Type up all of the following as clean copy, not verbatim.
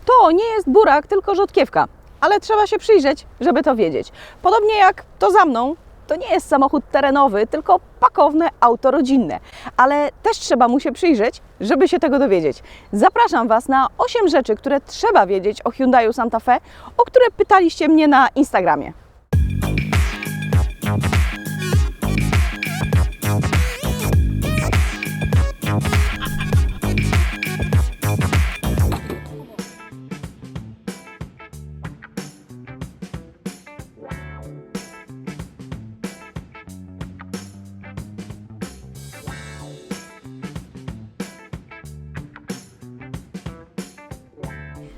To nie jest burak, tylko rzodkiewka, ale trzeba się przyjrzeć, żeby to wiedzieć. Podobnie jak to za mną, to nie jest samochód terenowy, tylko pakowne auto rodzinne, ale też trzeba mu się przyjrzeć, żeby się tego dowiedzieć. Zapraszam Was na 8 rzeczy, które trzeba wiedzieć o Hyundaiu Santa Fe, o które pytaliście mnie na Instagramie.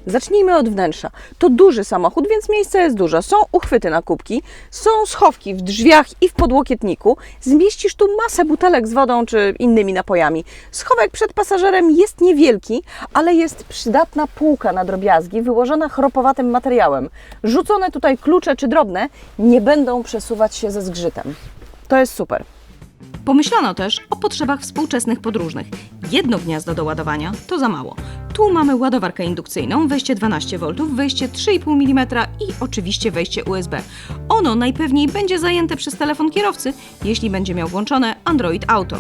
Zacznijmy od wnętrza. To duży samochód, więc miejsca jest dużo. Są uchwyty na kubki, są schowki w drzwiach i w podłokietniku. Zmieścisz tu masę butelek z wodą czy innymi napojami. Schowek przed pasażerem jest niewielki, ale jest przydatna półka na drobiazgi wyłożona chropowatym materiałem. Rzucone tutaj klucze czy drobne nie będą przesuwać się ze zgrzytem. To jest super. Pomyślano też o potrzebach współczesnych podróżnych. Jedno gniazdo do ładowania to za mało. Tu mamy ładowarkę indukcyjną, wejście 12 V, wejście 3,5 mm i oczywiście wejście USB. Ono najpewniej będzie zajęte przez telefon kierowcy, jeśli będzie miał włączone Android Auto.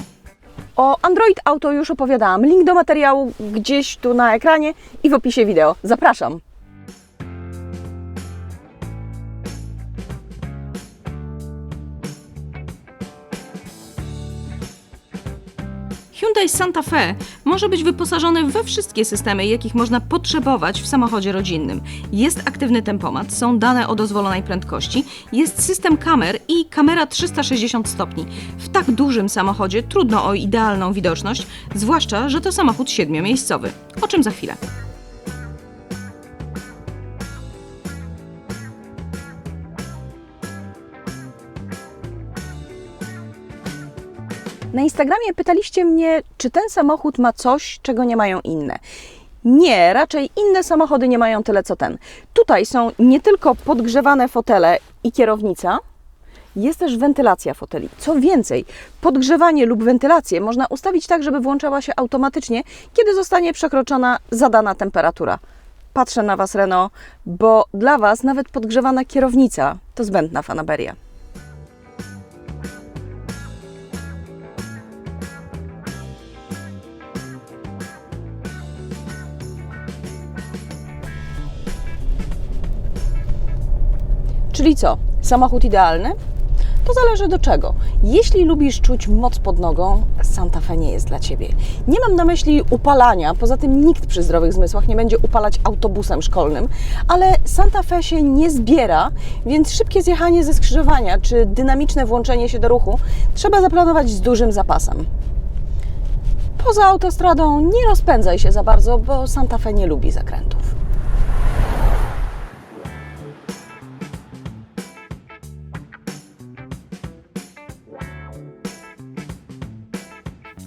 O Android Auto już opowiadałam. Link do materiału gdzieś tu na ekranie i w opisie wideo. Zapraszam! Hyundai Santa Fe może być wyposażony we wszystkie systemy, jakich można potrzebować w samochodzie rodzinnym. Jest aktywny tempomat, są dane o dozwolonej prędkości, jest system kamer i kamera 360 stopni. W tak dużym samochodzie trudno o idealną widoczność, zwłaszcza, że to samochód 7-miejscowy. O czym za chwilę. Na Instagramie pytaliście mnie, czy ten samochód ma coś, czego nie mają inne. Nie, raczej inne samochody nie mają tyle co ten. Tutaj są nie tylko podgrzewane fotele i kierownica, jest też wentylacja foteli. Co więcej, podgrzewanie lub wentylację można ustawić tak, żeby włączała się automatycznie, kiedy zostanie przekroczona zadana temperatura. Patrzę na Was, Renault, bo dla Was nawet podgrzewana kierownica to zbędna fanaberia. Czyli co? Samochód idealny? To zależy do czego. Jeśli lubisz czuć moc pod nogą, Santa Fe nie jest dla Ciebie. Nie mam na myśli upalania, poza tym nikt przy zdrowych zmysłach nie będzie upalać autobusem szkolnym, ale Santa Fe się nie zbiera, więc szybkie zjechanie ze skrzyżowania czy dynamiczne włączenie się do ruchu trzeba zaplanować z dużym zapasem. Poza autostradą nie rozpędzaj się za bardzo, bo Santa Fe nie lubi zakrętów.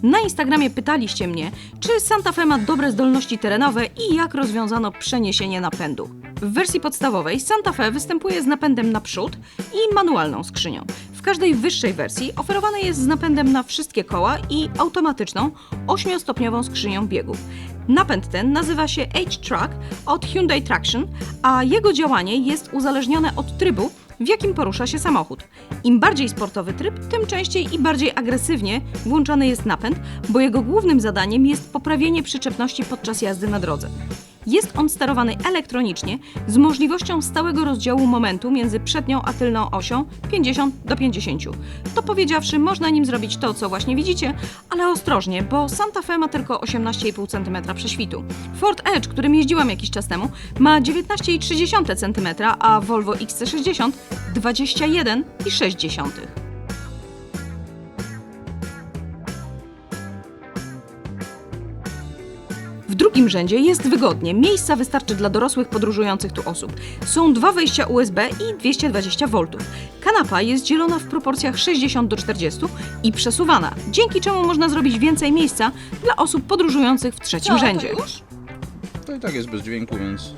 Na Instagramie pytaliście mnie, czy Santa Fe ma dobre zdolności terenowe i jak rozwiązano przeniesienie napędu. W wersji podstawowej Santa Fe występuje z napędem naprzód i manualną skrzynią. W każdej wyższej wersji oferowane jest z napędem na wszystkie koła i automatyczną 8-stopniową skrzynią biegów. Napęd ten nazywa się H-Track od Hyundai Traction, a jego działanie jest uzależnione od trybu, w jakim porusza się samochód. Im bardziej sportowy tryb, tym częściej i bardziej agresywnie włączany jest napęd, bo jego głównym zadaniem jest poprawienie przyczepności podczas jazdy na drodze. Jest on sterowany elektronicznie z możliwością stałego rozdziału momentu między przednią a tylną osią 50/50. To powiedziawszy, można nim zrobić to, co właśnie widzicie, ale ostrożnie, bo Santa Fe ma tylko 18,5 cm prześwitu. Ford Edge, którym jeździłam jakiś czas temu, ma 19,3 cm, a Volvo XC60 21,6 cm. W drugim rzędzie jest wygodnie, miejsca wystarczy dla dorosłych podróżujących tu osób. Są 2 wejścia USB i 220 V. Kanapa jest dzielona w proporcjach 60:40 i przesuwana, dzięki czemu można zrobić więcej miejsca dla osób podróżujących w trzecim rzędzie. To już? To i tak jest bez dźwięku, więc...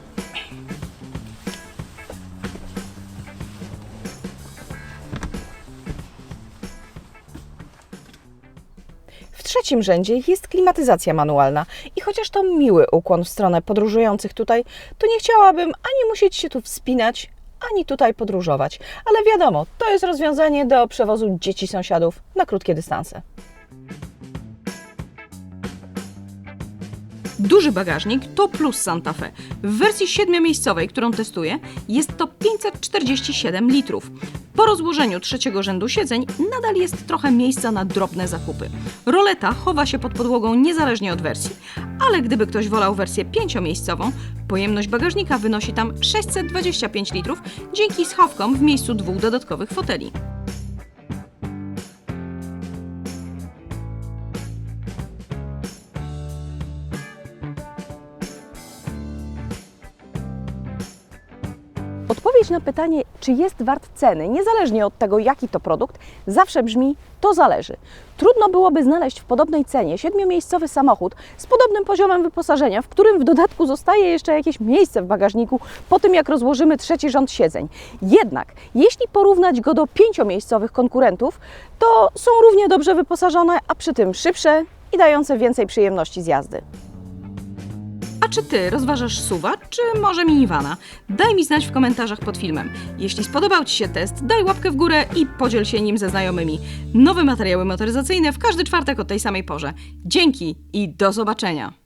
W trzecim rzędzie jest klimatyzacja manualna. I chociaż to miły ukłon w stronę podróżujących tutaj, to nie chciałabym ani musieć się tu wspinać, ani tutaj podróżować. Ale wiadomo, to jest rozwiązanie do przewozu dzieci sąsiadów na krótkie dystanse. Duży bagażnik to plus Santa Fe. W wersji 7-miejscowej, którą testuję, jest to 547 litrów. Po rozłożeniu trzeciego rzędu siedzeń nadal jest trochę miejsca na drobne zakupy. Roleta chowa się pod podłogą niezależnie od wersji, ale gdyby ktoś wolał wersję 5-miejscową, pojemność bagażnika wynosi tam 625 litrów dzięki schowkom w miejscu 2 dodatkowych foteli. Odpowiedź na pytanie, czy jest wart ceny, niezależnie od tego, jaki to produkt, zawsze brzmi: to zależy. Trudno byłoby znaleźć w podobnej cenie 7-miejscowy samochód z podobnym poziomem wyposażenia, w którym w dodatku zostaje jeszcze jakieś miejsce w bagażniku po tym, jak rozłożymy trzeci rząd siedzeń. Jednak, jeśli porównać go do 5-miejscowych konkurentów, to są równie dobrze wyposażone, a przy tym szybsze i dające więcej przyjemności z jazdy. A czy Ty rozważasz SUV-a, czy może minivana? Daj mi znać w komentarzach pod filmem. Jeśli spodobał Ci się test, daj łapkę w górę i podziel się nim ze znajomymi. Nowe materiały motoryzacyjne w każdy czwartek o tej samej porze. Dzięki i do zobaczenia!